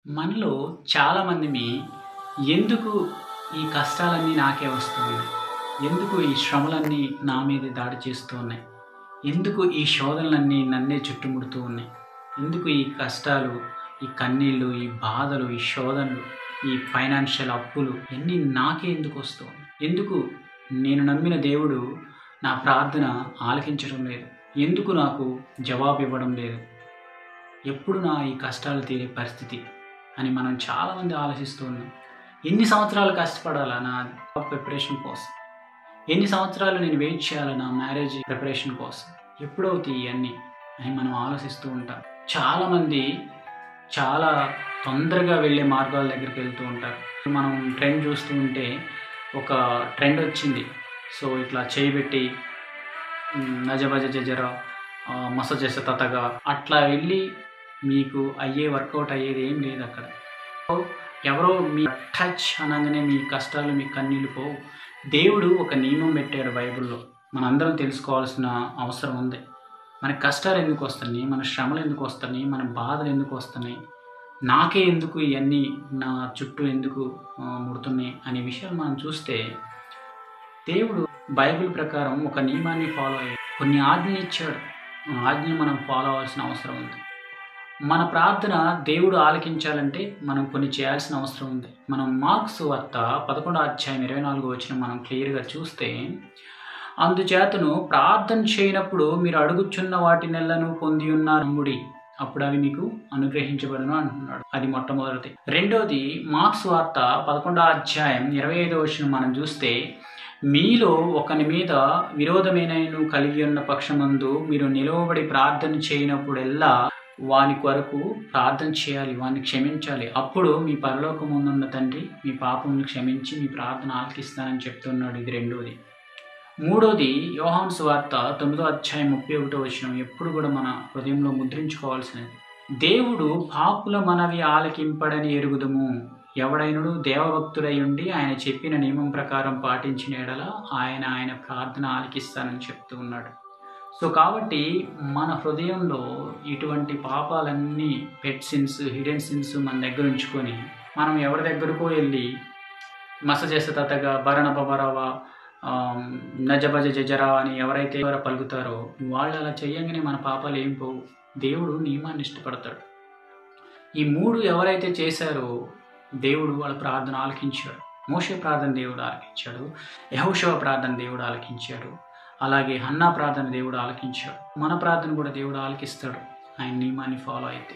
మనలో చాలామందిమి ఎందుకు ఈ కష్టాలన్నీ నాకే వస్తున్నాయి? ఎందుకు ఈ శ్రమలన్నీ నా మీదే దాడి చేస్తూ ఉన్నాయి? ఎందుకు ఈ శోధనలన్నీ నన్నే చుట్టుముడుతూ ఉన్నాయి? ఎందుకు ఈ కష్టాలు, ఈ కన్నీళ్ళు, ఈ బాధలు, ఈ శోధనలు, ఈ ఫైనాన్షియల్ అప్పులు ఇవన్నీ నాకే ఎందుకు వస్తూ ఉన్నాయి? ఎందుకు నేను నమ్మిన దేవుడు నా ప్రార్థన ఆలకించడం లేదు? ఎందుకు నాకు జవాబు ఇవ్వడం లేదు? ఎప్పుడు నా ఈ కష్టాలు తీరే పరిస్థితి అని మనం చాలామంది ఆలోచిస్తూ ఉన్నాం. ఎన్ని సంవత్సరాలు కష్టపడాలా నా జాబ్ ప్రిపరేషన్ కోసం? ఎన్ని సంవత్సరాలు నేను వెయిట్ చేయాలా నా మ్యారేజ్ ప్రిపరేషన్ కోసం? ఎప్పుడవుతాయి ఇవన్నీ అని మనం ఆలోచిస్తూ ఉంటాం. చాలామంది చాలా తొందరగా వెళ్ళే మార్గాల దగ్గరికి వెళ్తూ ఉంటారు. మనం ట్రెండ్ చూస్తూ ఉంటే ఒక ట్రెండ్ వచ్చింది. సో ఇట్లా చేయబెట్టి నజబజ జజరా మస చేసే తతగా అట్లా వెళ్ళి మీకు అయ్యే వర్కౌట్ అయ్యేది ఏం లేదు అక్కడ. ఎవరో మీ టచ్ అనగానే మీ కష్టాలు, మీ కన్నీళ్ళు పోవు. దేవుడు ఒక నియమం పెట్టాడు బైబిల్లో. మనందరం తెలుసుకోవాల్సిన అవసరం ఉంది. మన కష్టాలు ఎందుకు వస్తున్నాయి, మన శ్రమలు ఎందుకు వస్తున్నాయి, మన బాధలు ఎందుకు వస్తున్నాయి, నాకే ఎందుకు ఇవన్నీ నా చుట్టూ ఎందుకు ముడుతున్నాయి అనే విషయాలు మనం చూస్తే, దేవుడు బైబిల్ ప్రకారం ఒక నియమాన్ని ఫాలో అయ్యాడు. కొన్ని ఆజ్ఞలు ఇచ్చాడు. ఆజ్ఞలు మనం ఫాలో అవ్వాల్సిన అవసరం ఉంది. మన ప్రార్థన దేవుడు ఆలకించాలంటే మనం కొన్ని చేయాల్సిన అవసరం ఉంది. మనం మార్క్స్ వార్త 11:24 మనం క్లియర్గా చూస్తే, అందుచేతను ప్రార్థన చేయనప్పుడు మీరు అడుగుచున్న వాటి నెలను పొంది ఉన్న నమ్ముడి, అప్పుడు అవి మీకు అనుగ్రహించబడును అంటున్నాడు. అది మొట్టమొదటిది. రెండోది, మార్క్స్ వార్త 11:25 మనం చూస్తే, మీలో ఒకని మీద విరోధమైనను కలిగి ఉన్న పక్షమందు మీరు నిలవబడి ప్రార్థన చేయనప్పుడెల్లా వాని కొరకు ప్రార్థన చేయాలి, వాడిని క్షమించాలి. అప్పుడు మీ పరలోకముందున్న తండ్రి మీ పాపమును క్షమించి మీ ప్రార్థన ఆలకిస్తానని చెప్తున్నాడు. ఇది రెండోది. మూడోది, యోహాను సువార్త 9:31 ఎప్పుడు కూడా మన హృదయంలో ముద్రించుకోవాల్సినది. దేవుడు పాపుల మనవి ఆలకింపడని ఎరుగుదుము. ఎవడైనడు దేవభక్తుడై ఉండి ఆయన చెప్పిన నియమం ప్రకారం పాటించిన ఎడల ఆయన ప్రార్థన ఆలకిస్తానని చెప్తూ ఉన్నాడు. సో కాబట్టి మన హృదయంలో ఇటువంటి పాపాలన్నీ, పెట్ సిన్స్, హిడెన్ సిన్స్ మన దగ్గర ఉంచుకొని మనం ఎవరి దగ్గరకో వెళ్ళి మస చేసే తతగా భరణ బబరవ నజబజ జజరా అని ఎవరైతే పలుకుతారో వాళ్ళు అలా చెయ్యంగానే మన పాపాలు ఏం పోవు. దేవుడు నియమాన్ని ఇష్టపడతాడు. ఈ మూడు ఎవరైతే చేశారో దేవుడు వాళ్ళ ప్రార్థన ఆలకించాడు. మోషే ప్రార్థన దేవుడు ఆలకించాడు. యెహోషువ ప్రార్థన దేవుడు ఆలకించాడు. అలాగే హన్నా ప్రార్థన దేవుడు ఆలకించాడు. మన ప్రార్థన కూడా దేవుడు ఆలకిస్తాడు ఆయన నియమాన్ని ఫాలో అయితే.